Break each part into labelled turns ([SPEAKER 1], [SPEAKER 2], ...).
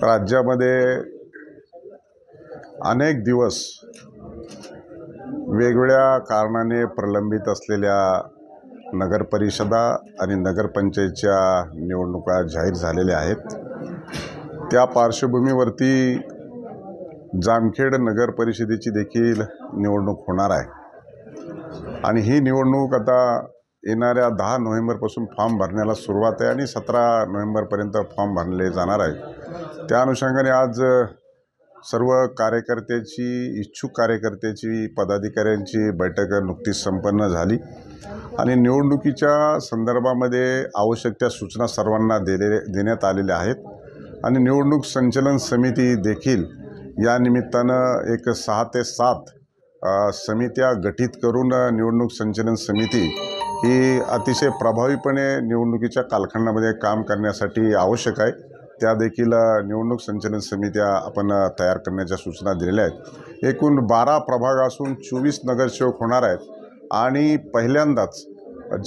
[SPEAKER 1] राज्यामध्ये अनेक दिवस वेगवेगळ्या कारणाने प्रलंबित असलेल्या नगरपरिषदा आणि नगरपंचायतच्या निवडणुका जाहीर झालेल्या आहेत। त्या पार्श्वभूमीवरती जामखेड नगर परिषदेची देखील निवडणूक होणार आहे आणि ही निवडणूक आता येणाऱ्या 10 नोव्हेंबरपासून फॉर्म भरण्याला सुरुवात आहे आणि 17 नोव्हेंबरपर्यंत फॉर्म भरले जाणार आहेत। त्या अनुषंगाने आज सर्व कार्यकर्त्याची इच्छुक कार्यकर्त्याची पदाधिकाऱ्यांची बैठक नुकतीच संपन्न झाली आणि निवडणुकीच्या संदर्भामध्ये आवश्यक त्या सूचना सर्वांना देण्यात आलेल्या आहेत आणि निवडणूक संचालन समिती देखील या निमित्तानं एक 6 ते 7 समित्या गठीत करून निवडणूक संचालन समिती ही अतिशय प्रभावीपणे निवडणुकीच्या कालखंडामध्ये काम करण्यासाठी आवश्यक आहे। त्या देखील निवडणूक संचालन समित्या आपण तयार करण्याच्या सूचना दिलेल्या आहेत। एकूण 12 प्रभाग असून 24 नगरसेवक होणार आहेत आणि पहिल्यांदाच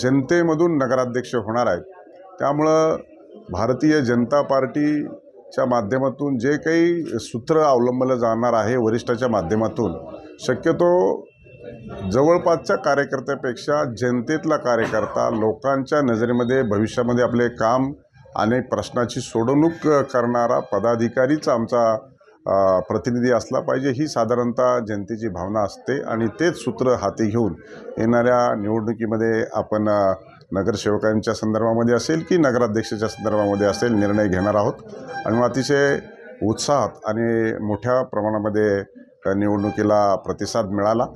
[SPEAKER 1] जनतेमधून नगराध्यक्ष होणार आहेत। त्यामुळं भारतीय जनता पार्टीच्या माध्यमातून जे काही सूत्र अवलंबलं जाणार आहे वरिष्ठाच्या माध्यमातून, शक्यतो जवळपासच्या कार्यकर्त्यापेक्षा जनतेतला कार्यकर्ता लोकांच्या नजरेमध्ये भविष्यामध्ये आपले काम आणि प्रश्नाची सोडवणूक करणारा पदाधिकारीच आमचा प्रतिनिधी असला पाहिजे, ही साधारणतः जनतेची भावना असते आणि तेच सूत्र हाती घेऊन येणाऱ्या निवडणुकीमध्ये आपण नगरसेवकांच्या संदर्भामध्ये असेल की नगराध्यक्षाच्या संदर्भामध्ये असेल निर्णय घेणार आहोत आणि अतिशय उत्साहात आणि मोठ्या प्रमाणामध्ये निवडणुकीला प्रतिसाद मिळाला।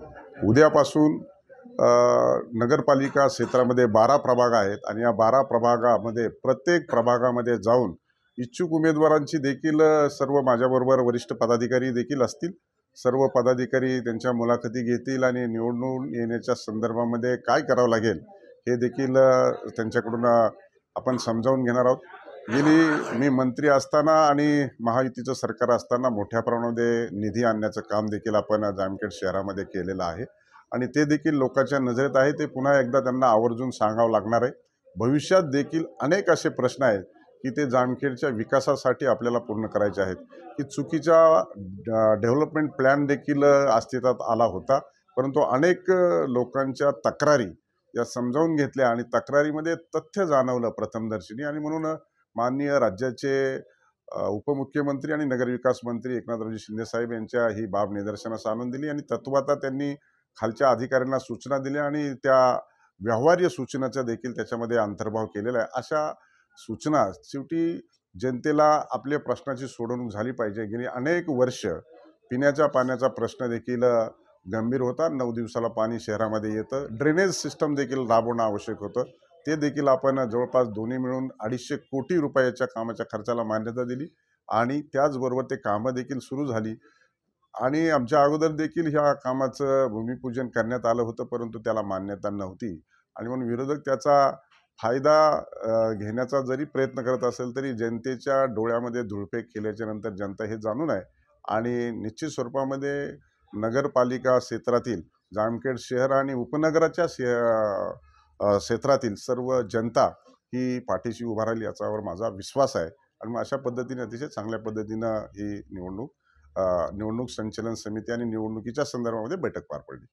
[SPEAKER 1] उद्यापासून नगरपालिका क्षेत्रामध्ये 12 प्रभाग आहेत आणि या 12 प्रभागामध्ये प्रत्येक प्रभागामध्ये जाऊन इच्छुक उमेदवारांची देखील सर्व माझ्याबरोबर वरिष्ठ पदाधिकारी देखील असतील। सर्व पदाधिकारी त्यांच्या मुलाखती घेतील आणि निवडून येण्याच्या संदर्भामध्ये काय करावं लागेल हे देखील त्यांच्याकडून आपण समजावून घेणार आहोत। मी मंत्री असताना आणि महायुतीचं सरकार असताना मोठ्या प्रमाणामध्ये निधी आणण्याचं काम देखील आपण जामखेड शहरामध्ये केलेलं आहे आणि ते देखील लोकांच्या नजरेत आहे। ते पुन्हा एकदा त्यांना आवर्जून सांगावं लागणार आहे। भविष्यात देखील अनेक असे प्रश्न आहेत की ते जामखेडच्या विकासासाठी आपल्याला पूर्ण करायचे आहेत की चुकीचा डेव्हलपमेंट प्लॅन देखील अस्तित्वात आला होता, परंतु अनेक लोकांच्या तक्रारी या समजावून घेतल्या आणि तक्रारीमध्ये तथ्य जाणवलं प्रथमदर्शनी आणि म्हणून माननीय राज्याचे उपमुख्यमंत्री आणि नगरविकास मंत्री एकनाथरावजी शिंदे साहेब यांच्या ही बाब निदर्शनास आणून दिली आणि तत्वाता त्यांनी खालच्या अधिकाऱ्यांना सूचना दिल्या आणि त्या व्यवहार्य सूचनाचा देखील त्याच्यामध्ये अंतर्भाव केलेला आहे। अशा सूचना शेवटी जनतेला आपल्या प्रश्नाची सोडवणूक झाली पाहिजे। गेली अनेक वर्ष पिण्याच्या पाण्याचा प्रश्न देखील गंभीर होता। 9 दिवसाला पाणी शहरामध्ये येतं। ड्रेनेज सिस्टम देखील राबवणं आवश्यक होतं। ते देखील आपण जवळपास दोन्ही मिळून 250 कोटी रुपयाच्या कामाच्या खर्चाला मान्यता दिली आणि त्याचबरोबर ते कामं देखील सुरू झाली आणि आमच्या अगोदर देखील ह्या कामाचं भूमिपूजन करण्यात आलं होतं, परंतु त्याला मान्यता नव्हती आणि म्हणून विरोधक त्याचा फायदा घेण्याचा जरी प्रयत्न करत असेल तरी जनतेच्या डोळ्यामध्ये धुळफेक केल्याच्या नंतर जनता हे जाणून आहे आणि निश्चित स्वरूपामध्ये नगरपालिका क्षेत्रातील जामखेड शहर आणि उपनगराच्या क्षेत्रातील सर्व जनता ही पाठीशी उभा राहील याच्यावर माझा विश्वास आहे आणि मग अशा पद्धतीने अतिशय चांगल्या पद्धतीनं ही निवडणूक संचालन समिती आणि निवडणुकीच्या संदर्भामध्ये बैठक पार पडली।